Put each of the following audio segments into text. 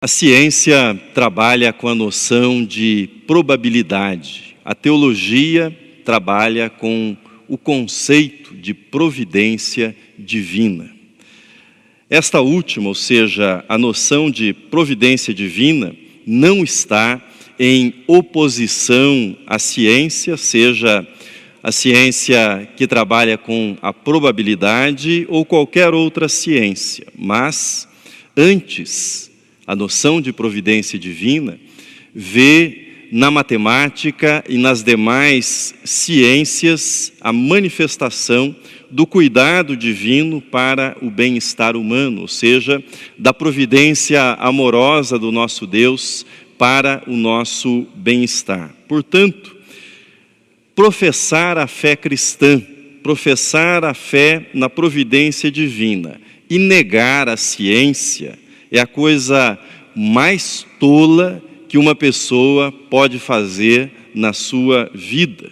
A ciência trabalha com a noção de probabilidade. A teologia trabalha com o conceito de providência divina. Esta última, ou seja, a noção de providência divina, não está em oposição à ciência, seja a ciência que trabalha com a probabilidade ou qualquer outra ciência, mas antes, a noção de providência divina vê na matemática e nas demais ciências a manifestação do cuidado divino para o bem-estar humano, ou seja, da providência amorosa do nosso Deus para o nosso bem-estar. Portanto, professar a fé cristã, professar a fé na providência divina e negar a ciência é a coisa mais tola que uma pessoa pode fazer na sua vida.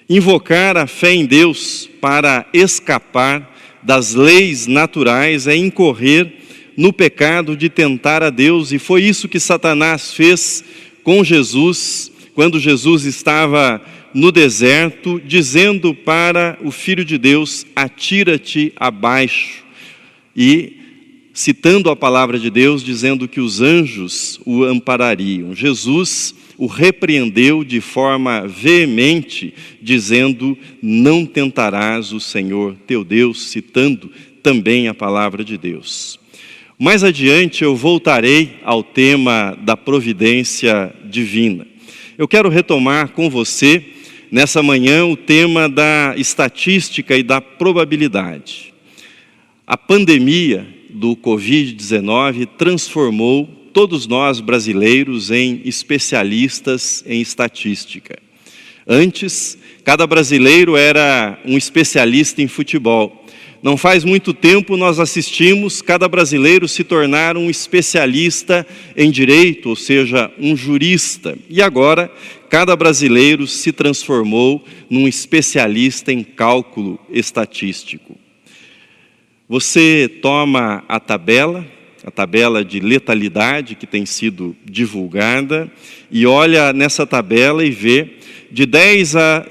Invocar a fé em Deus para escapar das leis naturais é incorrer no pecado de tentar a Deus, e foi isso que Satanás fez com Jesus, quando Jesus estava no deserto, dizendo para o Filho de Deus: atira-te abaixo, e citando a palavra de Deus, dizendo que os anjos o amparariam. Jesus o repreendeu de forma veemente, dizendo: não tentarás o Senhor teu Deus, citando também a palavra de Deus. Mais adiante eu voltarei ao tema da providência divina. Eu quero retomar com você, nessa manhã, o tema da estatística e da probabilidade. A pandemia do Covid-19 transformou todos nós brasileiros em especialistas em estatística. Antes, cada brasileiro era um especialista em futebol. Não faz muito tempo nós assistimos cada brasileiro se tornar um especialista em direito, ou seja, um jurista. E agora, cada brasileiro se transformou num especialista em cálculo estatístico. Você toma a tabela de letalidade que tem sido divulgada, e olha nessa tabela e vê de 10 a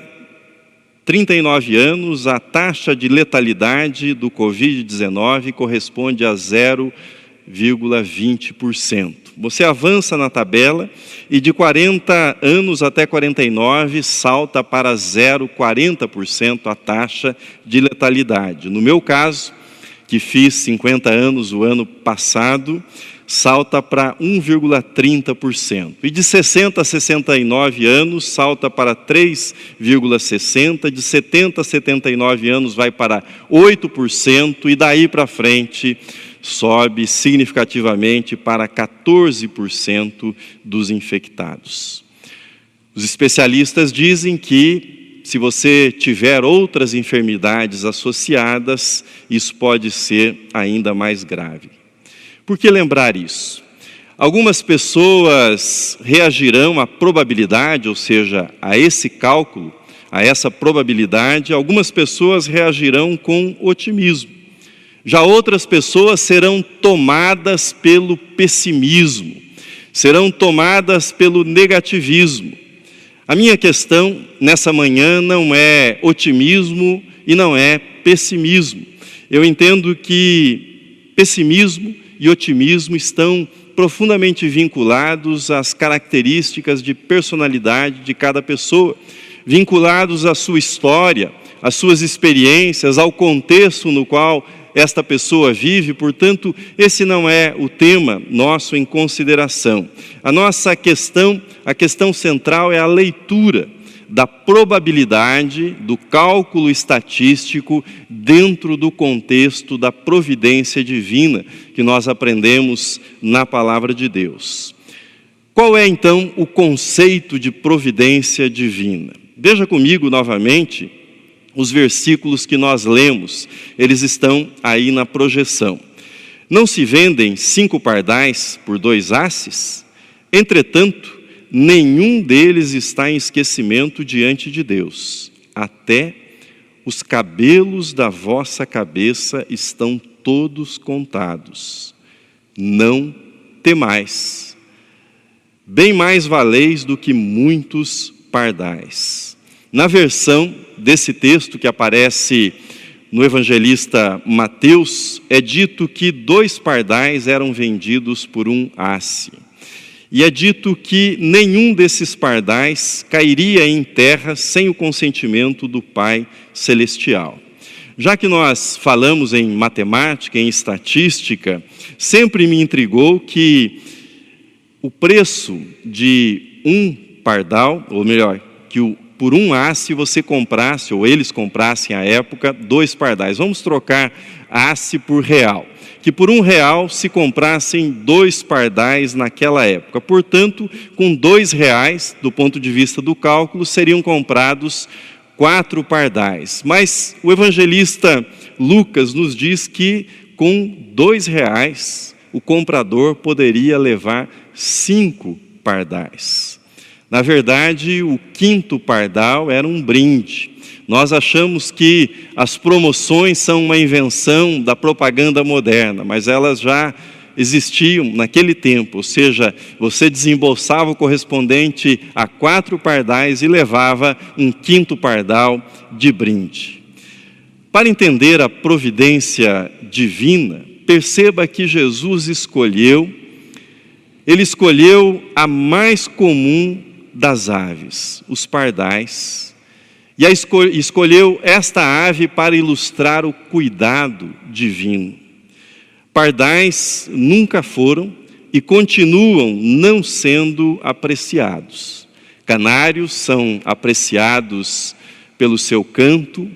39 anos, a taxa de letalidade do Covid-19 corresponde a 0,20%. Você avança na tabela e de 40 anos até 49 salta para 0,40% a taxa de letalidade. No meu caso, que fiz 50 anos o ano passado, salta para 1,30%. E de 60 a 69 anos, salta para 3,60%. De 70 a 79 anos, vai para 8%. E daí para frente, sobe significativamente para 14% dos infectados. Os especialistas dizem que, se você tiver outras enfermidades associadas, isso pode ser ainda mais grave. Por que lembrar isso? Algumas pessoas reagirão à probabilidade, ou seja, a esse cálculo, a essa probabilidade, algumas pessoas reagirão com otimismo. Já outras pessoas serão tomadas pelo pessimismo, serão tomadas pelo negativismo. A minha questão nessa manhã não é otimismo e não é pessimismo. Eu entendo que pessimismo e otimismo estão profundamente vinculados às características de personalidade de cada pessoa, vinculados à sua história, às suas experiências, ao contexto no qual esta pessoa vive. Portanto, esse não é o tema nosso em consideração. A nossa questão, a questão central é a leitura da probabilidade, do cálculo estatístico dentro do contexto da providência divina que nós aprendemos na palavra de Deus. Qual é então o conceito de providência divina? Veja comigo novamente os versículos que nós lemos, eles estão aí na projeção. Não se vendem 5 pardais por 2 asses? Entretanto, nenhum deles está em esquecimento diante de Deus. Até os cabelos da vossa cabeça estão todos contados. Não temais, bem mais valeis do que muitos pardais. Na versão desse texto que aparece no evangelista Mateus, é dito que 2 pardais eram vendidos por 1 asse. E é dito que nenhum desses pardais cairia em terra sem o consentimento do Pai Celestial. Já que nós falamos em matemática, em estatística, sempre me intrigou que o preço de 1 pardal, ou melhor, por 1 asse você comprasse, ou eles comprassem à época, 2 pardais. Vamos trocar asse por real. Que por R$1 se comprassem 2 pardais naquela época. Portanto, com R$2, do ponto de vista do cálculo, seriam comprados 4 pardais. Mas o evangelista Lucas nos diz que com R$2 o comprador poderia levar 5 pardais. Na verdade, o 5º pardal era um brinde. Nós achamos que as promoções são uma invenção da propaganda moderna, mas elas já existiam naquele tempo, ou seja, você desembolsava o correspondente a 4 pardais e levava um 5º pardal de brinde. Para entender a providência divina, perceba que Jesus escolheu a mais comum das aves, os pardais, e escolheu esta ave para ilustrar o cuidado divino. Pardais nunca foram e continuam não sendo apreciados. Canários são apreciados pelo seu canto,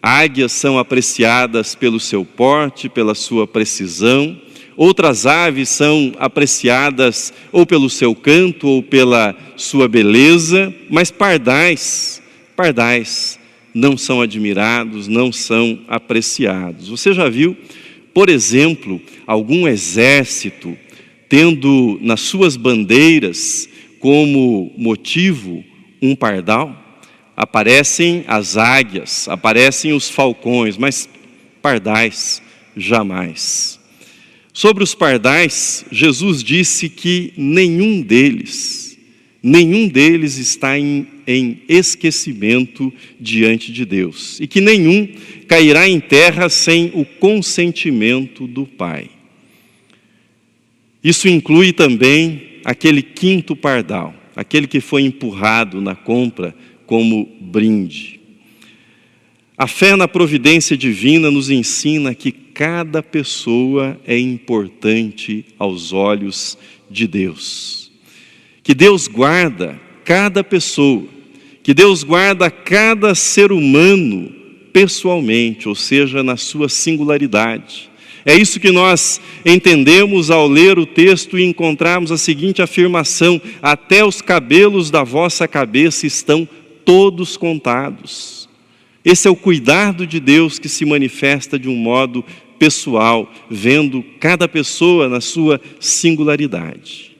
águias são apreciadas pelo seu porte, pela sua precisão. Outras aves são apreciadas ou pelo seu canto ou pela sua beleza, mas pardais não são admirados, não são apreciados. Você já viu, por exemplo, algum exército tendo nas suas bandeiras como motivo um pardal? Aparecem as águias, aparecem os falcões, mas pardais jamais. Sobre os pardais, Jesus disse que nenhum deles está em esquecimento diante de Deus, e que nenhum cairá em terra sem o consentimento do Pai. Isso inclui também aquele 5º pardal, aquele que foi empurrado na compra como brinde. A fé na providência divina nos ensina que cada pessoa é importante aos olhos de Deus. Que Deus guarda cada pessoa, que Deus guarda cada ser humano pessoalmente, ou seja, na sua singularidade. É isso que nós entendemos ao ler o texto e encontrarmos a seguinte afirmação: até os cabelos da vossa cabeça estão todos contados. Esse é o cuidado de Deus que se manifesta de um modo pessoal, vendo cada pessoa na sua singularidade.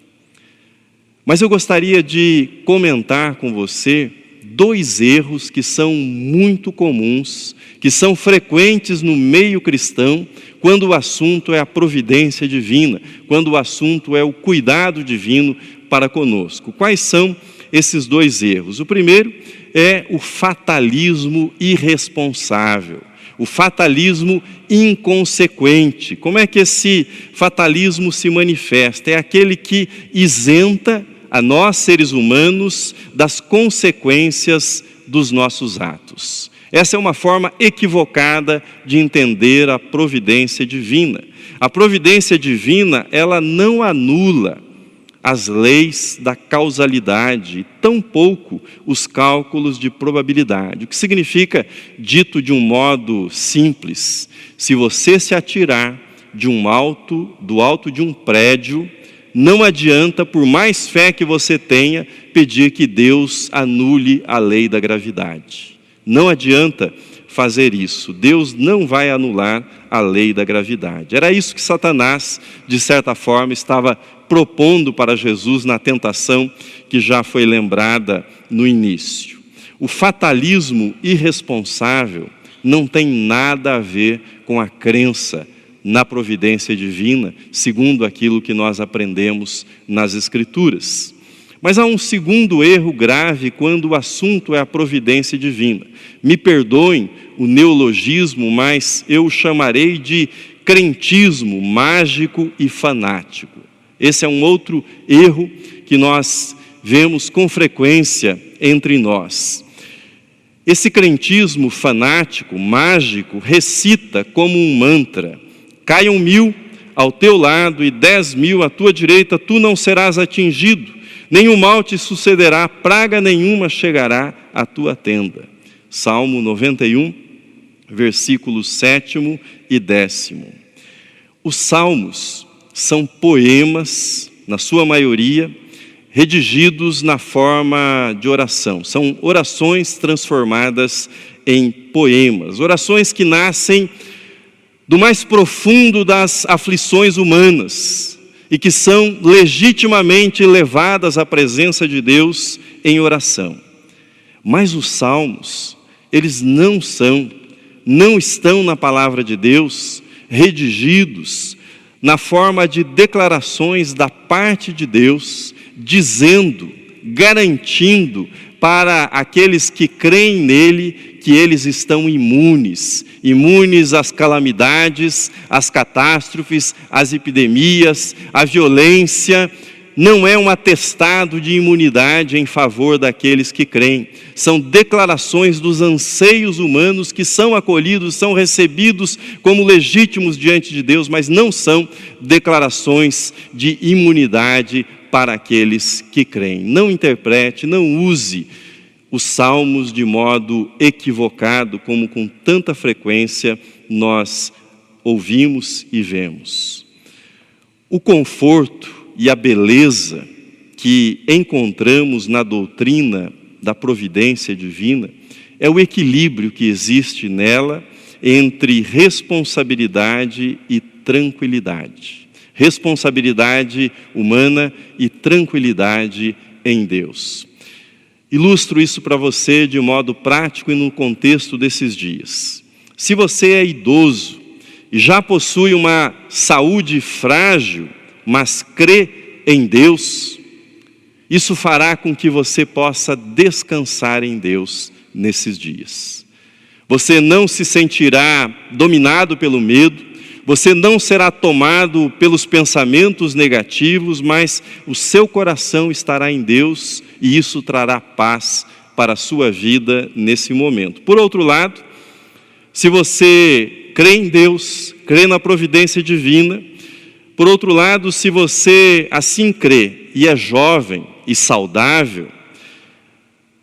Mas eu gostaria de comentar com você 2 erros que são muito comuns, que são frequentes no meio cristão, quando o assunto é a providência divina, quando o assunto é o cuidado divino para conosco. Quais são esses 2 erros? O primeiro é o fatalismo irresponsável, o fatalismo inconsequente. Como é que esse fatalismo se manifesta? É aquele que isenta a nós, seres humanos, das consequências dos nossos atos. Essa é uma forma equivocada de entender a providência divina. A providência divina, ela não anula as leis da causalidade, tampouco os cálculos de probabilidade. O que significa, dito de um modo simples, se você se atirar do alto de um prédio, não adianta, por mais fé que você tenha, pedir que Deus anule a lei da gravidade. Não adianta fazer isso. Deus não vai anular a lei da gravidade. Era isso que Satanás, de certa forma, estava propondo para Jesus na tentação que já foi lembrada no início. O fatalismo irresponsável não tem nada a ver com a crença na providência divina, segundo aquilo que nós aprendemos nas Escrituras. Mas há um segundo erro grave quando o assunto é a providência divina. Me perdoem o neologismo, mas eu o chamarei de crentismo mágico e fanático. Esse é um outro erro que nós vemos com frequência entre nós. Esse crentismo fanático, mágico, recita como um mantra: caiam 1000 ao teu lado e 10.000 à tua direita, tu não serás atingido, nenhum mal te sucederá, praga nenhuma chegará à tua tenda. Salmo 91, versículos 7 e 10. Os salmos são poemas, na sua maioria, redigidos na forma de oração. São orações transformadas em poemas, orações que nascem do mais profundo das aflições humanas e que são legitimamente levadas à presença de Deus em oração. Mas os salmos, eles não estão na palavra de Deus redigidos na forma de declarações da parte de Deus, dizendo, garantindo para aqueles que creem nele que eles estão imunes às calamidades, às catástrofes, às epidemias, à violência. Não é um atestado de imunidade em favor daqueles que creem. São declarações dos anseios humanos que são acolhidos, são recebidos como legítimos diante de Deus, mas não são declarações de imunidade para aqueles que creem. Não interprete, não use os salmos de modo equivocado, como com tanta frequência nós ouvimos e vemos. O conforto e a beleza que encontramos na doutrina da providência divina é o equilíbrio que existe nela entre responsabilidade e tranquilidade. Responsabilidade humana e tranquilidade em Deus. Ilustro isso para você de modo prático e no contexto desses dias. Se você é idoso e já possui uma saúde frágil, mas crê em Deus, isso fará com que você possa descansar em Deus nesses dias. Você não se sentirá dominado pelo medo, você não será tomado pelos pensamentos negativos, mas o seu coração estará em Deus e isso trará paz para a sua vida nesse momento. Por outro lado, se você crê em Deus, crê na providência divina, por outro lado, se você assim crê e é jovem e saudável,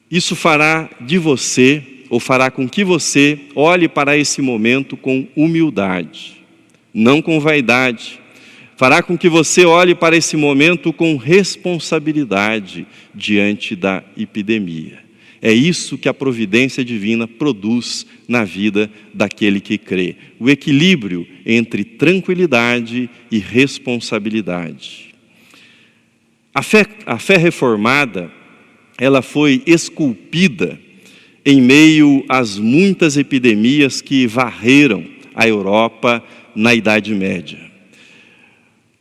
isso fará de você, ou fará com que você olhe para esse momento com humildade, não com vaidade. Fará com que você olhe para esse momento com responsabilidade diante da epidemia. É isso que a providência divina produz na vida daquele que crê. O equilíbrio entre tranquilidade e responsabilidade. A fé reformada, ela foi esculpida em meio às muitas epidemias que varreram a Europa na Idade Média.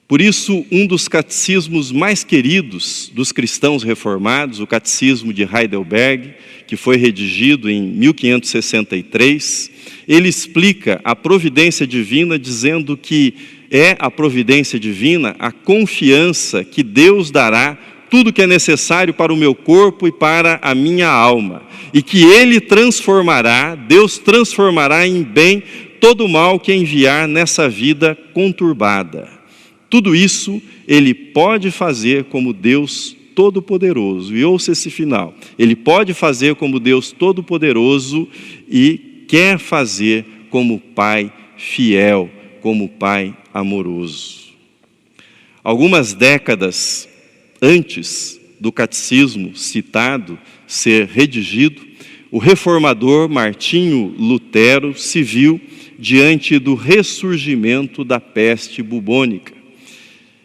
Por isso, um dos catecismos mais queridos dos cristãos reformados, o Catecismo de Heidelberg, que foi redigido em 1563, ele explica a providência divina dizendo que é a providência divina a confiança que Deus dará tudo que é necessário para o meu corpo e para a minha alma, e que Deus transformará em bem todo o mal que enviar nessa vida conturbada. Tudo isso Ele pode fazer como Deus Todo-Poderoso. E ouça esse final. Ele pode fazer como Deus Todo-Poderoso e quer fazer como Pai fiel, como Pai amoroso. Algumas décadas antes do catecismo citado ser redigido, o reformador Martinho Lutero se viu diante do ressurgimento da peste bubônica.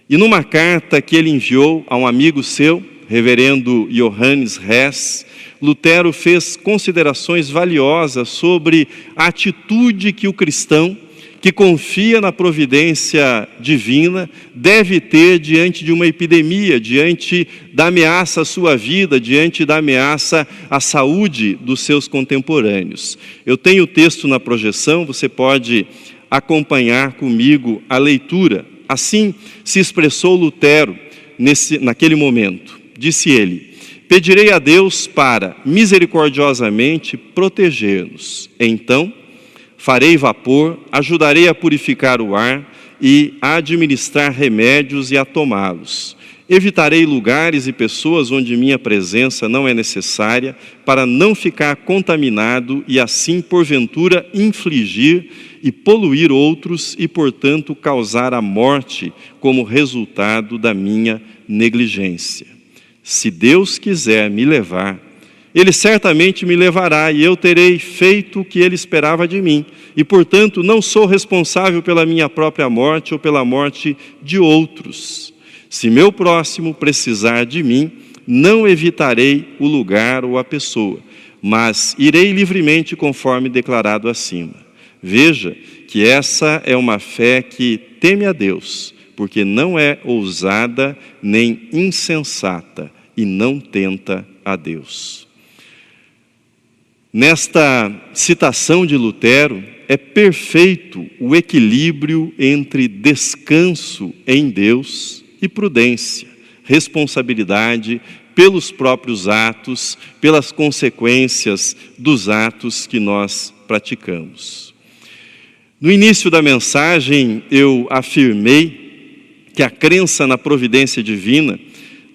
E numa carta que ele enviou a um amigo seu, reverendo Johannes Hess, Lutero fez considerações valiosas sobre a atitude que o cristão que confia na providência divina deve ter diante de uma epidemia, diante da ameaça à sua vida, diante da ameaça à saúde dos seus contemporâneos. Eu tenho o texto na projeção, você pode acompanhar comigo a leitura. Assim se expressou Lutero naquele momento. Disse ele: pedirei a Deus para misericordiosamente proteger-nos. Então, farei vapor, ajudarei a purificar o ar e a administrar remédios e a tomá-los. Evitarei lugares e pessoas onde minha presença não é necessária, para não ficar contaminado e assim, porventura, infligir e poluir outros e, portanto, causar a morte como resultado da minha negligência. Se Deus quiser me levar, Ele certamente me levará e eu terei feito o que Ele esperava de mim. E, portanto, não sou responsável pela minha própria morte ou pela morte de outros. Se meu próximo precisar de mim, não evitarei o lugar ou a pessoa, mas irei livremente conforme declarado acima. Veja que essa é uma fé que teme a Deus, porque não é ousada nem insensata e não tenta a Deus. Nesta citação de Lutero, é perfeito o equilíbrio entre descanso em Deus e prudência, responsabilidade pelos próprios atos, pelas consequências dos atos que nós praticamos. No início da mensagem, eu afirmei que a crença na providência divina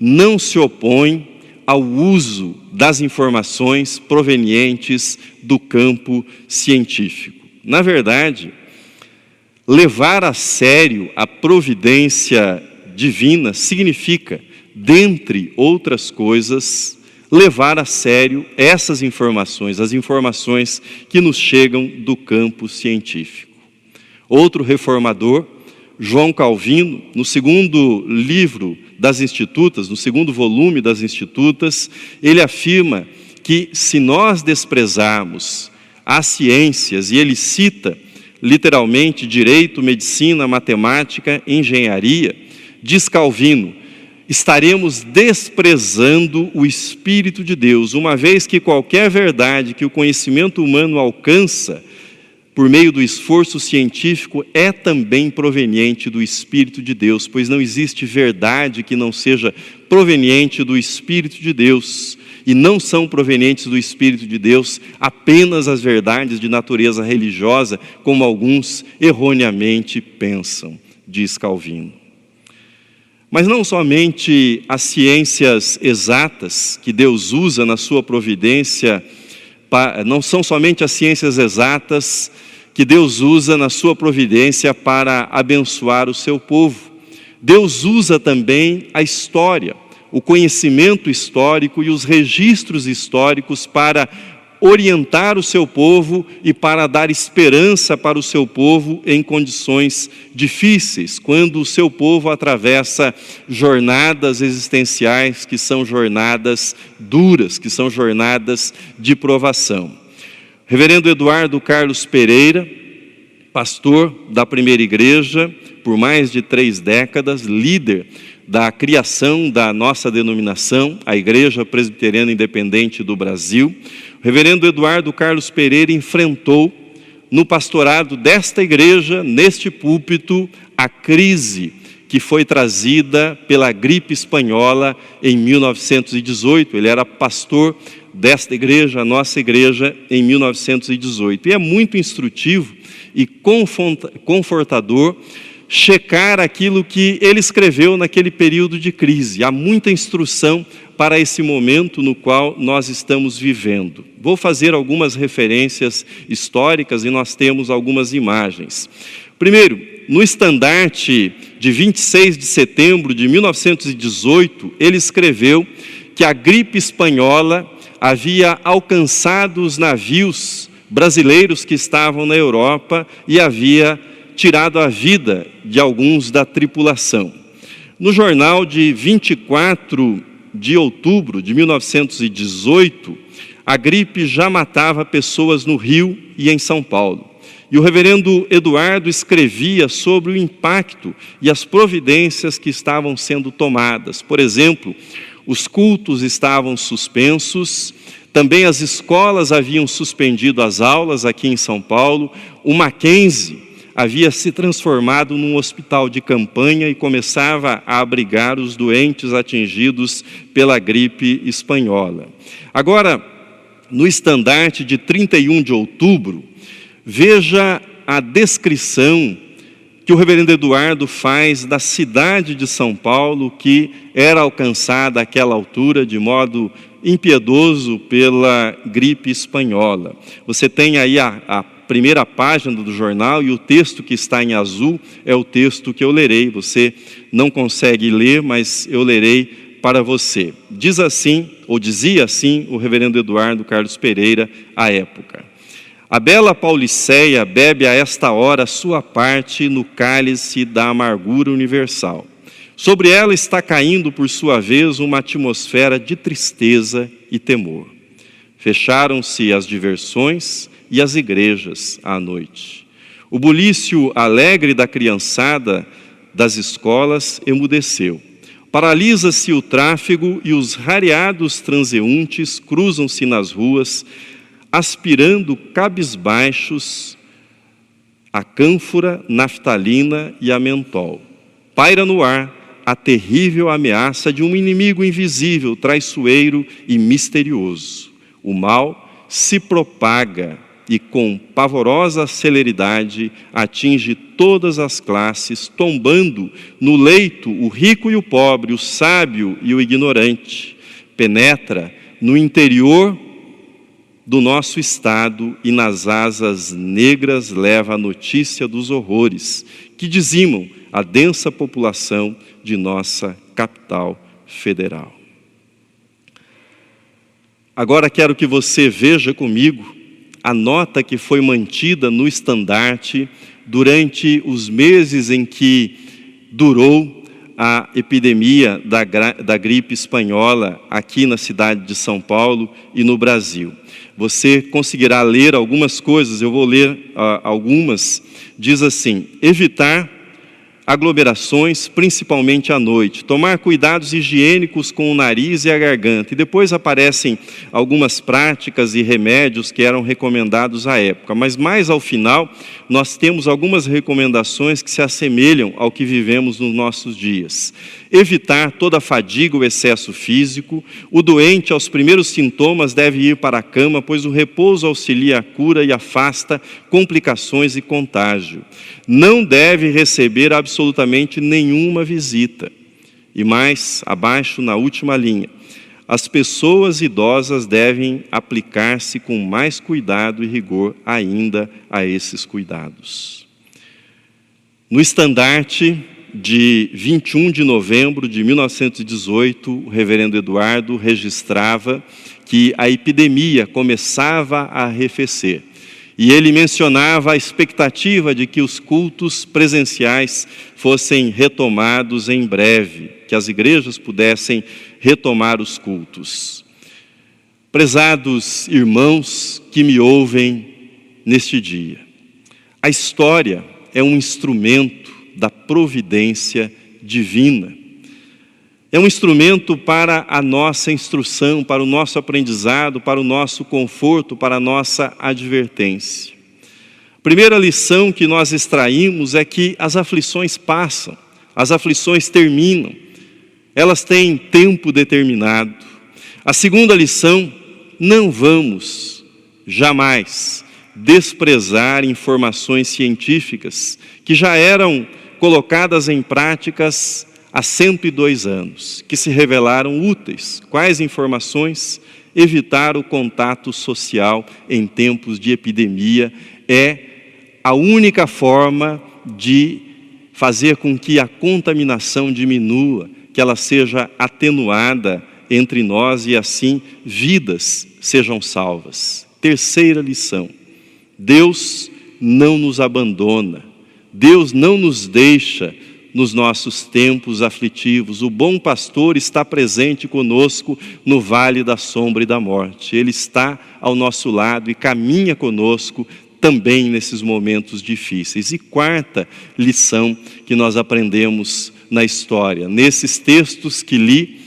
não se opõe ao uso das informações provenientes do campo científico. Na verdade, levar a sério a providência divina significa, dentre outras coisas, levar a sério essas informações, as informações que nos chegam do campo científico. Outro reformador, João Calvino, no segundo livro das Institutas, no segundo volume das Institutas, ele afirma que se nós desprezarmos as ciências, e ele cita literalmente direito, medicina, matemática, engenharia, diz Calvino, estaremos desprezando o Espírito de Deus, uma vez que qualquer verdade que o conhecimento humano alcança por meio do esforço científico é também proveniente do Espírito de Deus, pois não existe verdade que não seja proveniente do Espírito de Deus, e não são provenientes do Espírito de Deus apenas as verdades de natureza religiosa, como alguns erroneamente pensam, diz Calvino. Mas não somente as ciências exatas que Deus usa na sua providência, não são somente as ciências exatas que Deus usa na sua providência para abençoar o seu povo. Deus usa também a história, o conhecimento histórico e os registros históricos para orientar o seu povo e para dar esperança para o seu povo em condições difíceis, quando o seu povo atravessa jornadas existenciais que são jornadas duras, que são jornadas de provação. Reverendo Eduardo Carlos Pereira, pastor da Primeira Igreja por mais de 3 décadas, líder da criação da nossa denominação, a Igreja Presbiteriana Independente do Brasil, o reverendo Eduardo Carlos Pereira enfrentou no pastorado desta igreja, neste púlpito, a crise que foi trazida pela gripe espanhola em 1918. Ele era pastor desta igreja, a nossa igreja, em 1918. E é muito instrutivo e confortador checar aquilo que ele escreveu naquele período de crise. Há muita instrução para esse momento no qual nós estamos vivendo. Vou fazer algumas referências históricas e nós temos algumas imagens. Primeiro, no estandarte de 26 de setembro de 1918, ele escreveu que a gripe espanhola havia alcançado os navios brasileiros que estavam na Europa e havia tirado a vida de alguns da tripulação. No jornal de 24 de outubro de 1918, a gripe já matava pessoas no Rio e em São Paulo. E o reverendo Eduardo escrevia sobre o impacto e as providências que estavam sendo tomadas. Por exemplo, os cultos estavam suspensos, também as escolas haviam suspendido as aulas aqui em São Paulo, o Mackenzie havia se transformado num hospital de campanha e começava a abrigar os doentes atingidos pela gripe espanhola. Agora, no estandarte de 31 de outubro, veja a descrição que o reverendo Eduardo faz da cidade de São Paulo, que era alcançada àquela altura de modo impiedoso pela gripe espanhola. Você tem aí a primeira página do jornal e o texto que está em azul é o texto que eu lerei. Você não consegue ler, mas eu lerei para você. Diz assim, ou dizia assim, o reverendo Eduardo Carlos Pereira à época: a bela Pauliceia bebe a esta hora sua parte no cálice da amargura universal. Sobre ela está caindo, por sua vez, uma atmosfera de tristeza e temor. Fecharam-se as diversões e as igrejas à noite. O bulício alegre da criançada das escolas emudeceu. Paralisa-se o tráfego e os rareados transeuntes cruzam-se nas ruas, aspirando cabisbaixos a cânfora, naftalina e a mentol. Paira no ar a terrível ameaça de um inimigo invisível, traiçoeiro e misterioso. O mal se propaga e com pavorosa celeridade atinge todas as classes, tombando no leito o rico e o pobre, o sábio e o ignorante. Penetra no interior do nosso estado e nas asas negras leva a notícia dos horrores que dizimam a densa população de nossa capital federal. Agora quero que você veja comigo a nota que foi mantida no estandarte durante os meses em que durou a epidemia da gripe espanhola aqui na cidade de São Paulo e no Brasil. Você conseguirá ler algumas coisas, eu vou ler algumas. Diz assim: evitar aglomerações, principalmente à noite, tomar cuidados higiênicos com o nariz e a garganta. E depois aparecem algumas práticas e remédios que eram recomendados à época. Mas mais ao final, nós temos algumas recomendações que se assemelham ao que vivemos nos nossos dias. Evitar toda fadiga ou excesso físico. O doente, aos primeiros sintomas, deve ir para a cama, pois o repouso auxilia a cura e afasta complicações e contágio. Não deve receber absolutamente nenhuma visita. E mais abaixo, na última linha, as pessoas idosas devem aplicar-se com mais cuidado e rigor ainda a esses cuidados. No estandarte de 21 de novembro de 1918, o reverendo Eduardo registrava que a epidemia começava a arrefecer. E ele mencionava a expectativa de que os cultos presenciais fossem retomados em breve, que as igrejas pudessem retomar os cultos. Prezados irmãos que me ouvem neste dia, a história é um instrumento da providência divina. É um instrumento para a nossa instrução, para o nosso aprendizado, para o nosso conforto, para a nossa advertência. A primeira lição que nós extraímos é que as aflições passam, as aflições terminam, elas têm tempo determinado. A segunda lição: não vamos jamais desprezar informações científicas que já eram colocadas em práticas há 102 anos, que se revelaram úteis. Quais informações? Evitar o contato social em tempos de epidemia é a única forma de fazer com que a contaminação diminua, que ela seja atenuada entre nós e assim vidas sejam salvas. Terceira lição: Deus não nos abandona, Deus não nos deixa nos nossos tempos aflitivos. O bom pastor está presente conosco no vale da sombra e da morte. Ele está ao nosso lado e caminha conosco também nesses momentos difíceis. E quarta lição que nós aprendemos na história, nesses textos que li,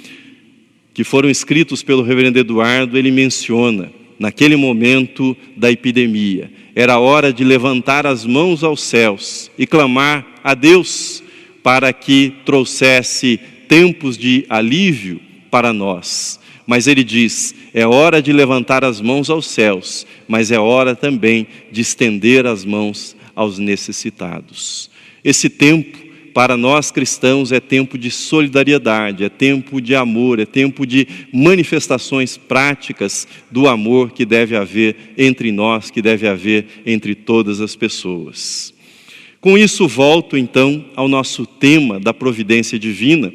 que foram escritos pelo reverendo Eduardo, ele menciona, naquele momento da epidemia, era hora de levantar as mãos aos céus e clamar a Deus para que trouxesse tempos de alívio para nós. Mas ele diz, é hora de levantar as mãos aos céus, mas é hora também de estender as mãos aos necessitados. Esse tempo, para nós cristãos, é tempo de solidariedade, é tempo de amor, é tempo de manifestações práticas do amor que deve haver entre nós, que deve haver entre todas as pessoas. Com isso, volto então ao nosso tema da providência divina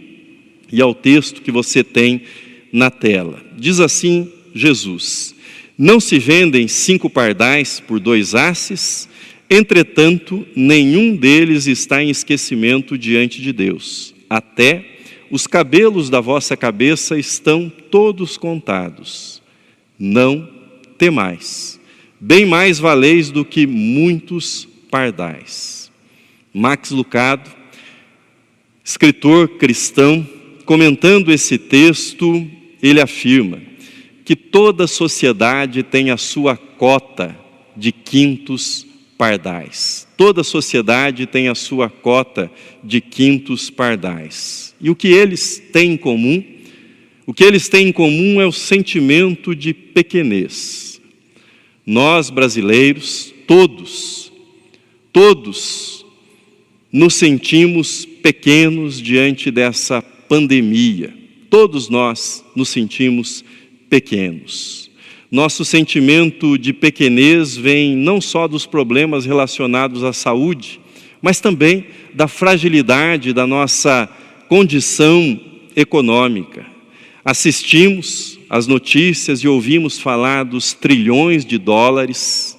e ao texto que você tem na tela. Diz assim Jesus: não se vendem 5 pardais por 2 asses, entretanto, nenhum deles está em esquecimento diante de Deus. Até os cabelos da vossa cabeça estão todos contados. Não temais, bem mais valeis do que muitos pardais. Max Lucado, escritor cristão, comentando esse texto, ele afirma que toda sociedade tem a sua cota de quintos pardais. Toda sociedade tem a sua cota de quintos pardais. E o que eles têm em comum? O que eles têm em comum é o sentimento de pequenez. Nós, brasileiros, todos nos sentimos pequenos diante dessa pandemia. Todos nós nos sentimos pequenos. Nosso sentimento de pequenez vem não só dos problemas relacionados à saúde, mas também da fragilidade da nossa condição econômica. Assistimos às notícias e ouvimos falar dos trilhões de dólares,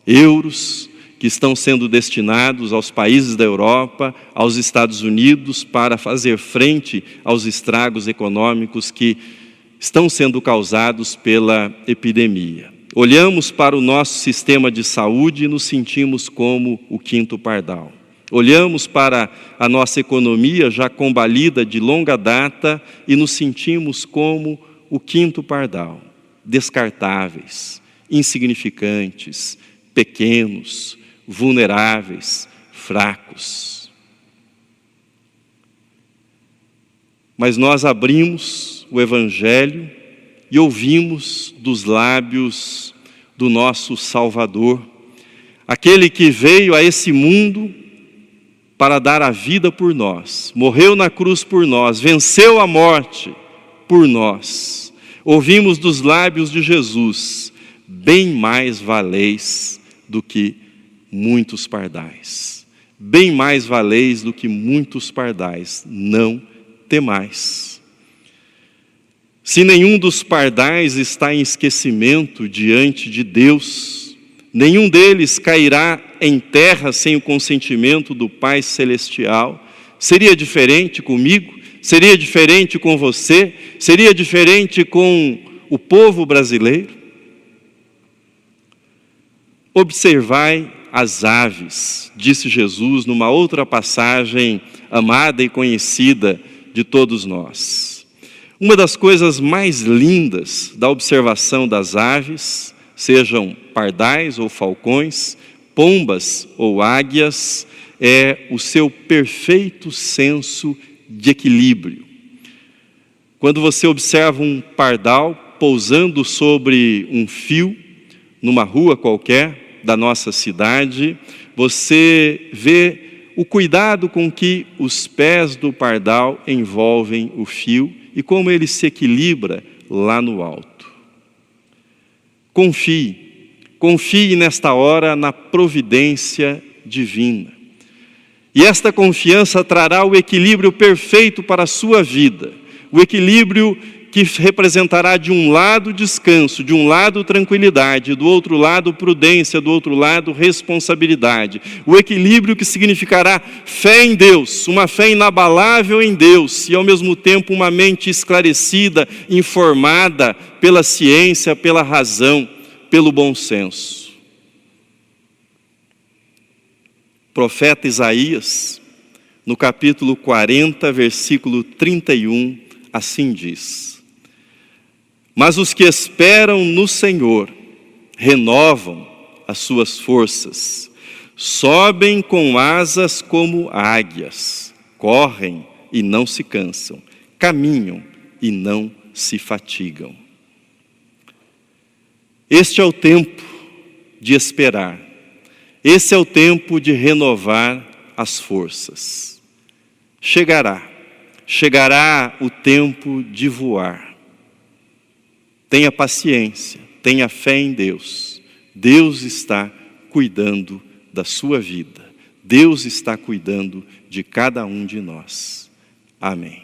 euros, que estão sendo destinados aos países da Europa, aos Estados Unidos, para fazer frente aos estragos econômicos que estão sendo causados pela epidemia. Olhamos para o nosso sistema de saúde e nos sentimos como o quinto pardal. Olhamos para a nossa economia já combalida de longa data e nos sentimos como o quinto pardal, descartáveis, insignificantes, pequenos, vulneráveis, fracos. Mas nós abrimos o Evangelho e ouvimos dos lábios do nosso Salvador, aquele que veio a esse mundo para dar a vida por nós, morreu na cruz por nós, venceu a morte por nós. Ouvimos dos lábios de Jesus, bem mais valeis do que muitos pardais. Bem mais valeis do que muitos pardais, não temais. Se nenhum dos pardais está em esquecimento diante de Deus, nenhum deles cairá em terra sem o consentimento do Pai Celestial. Seria diferente comigo? Seria diferente com você? Seria diferente com o povo brasileiro? Observai as aves, disse Jesus numa outra passagem amada e conhecida de todos nós. Uma das coisas mais lindas da observação das aves, sejam pardais ou falcões, pombas ou águias, é o seu perfeito senso de equilíbrio. Quando você observa um pardal pousando sobre um fio, numa rua qualquer da nossa cidade, você vê o cuidado com que os pés do pardal envolvem o fio e como ele se equilibra lá no alto. Confie nesta hora na providência divina. E esta confiança trará o equilíbrio perfeito para a sua vida, o equilíbrio que representará de um lado descanso, de um lado tranquilidade, do outro lado prudência, do outro lado responsabilidade. O equilíbrio que significará fé em Deus, uma fé inabalável em Deus e ao mesmo tempo uma mente esclarecida, informada pela ciência, pela razão, pelo bom senso. profeta Isaías, no capítulo 40, versículo 31, assim diz: Mas os que esperam no Senhor renovam as suas forças, sobem com asas como águias, correm e não se cansam, caminham e não se fatigam. Este é o tempo de esperar, esse é o tempo de renovar as forças. Chegará o tempo de voar. Tenha paciência, tenha fé em Deus. Deus está cuidando da sua vida. Deus está cuidando de cada um de nós. Amém.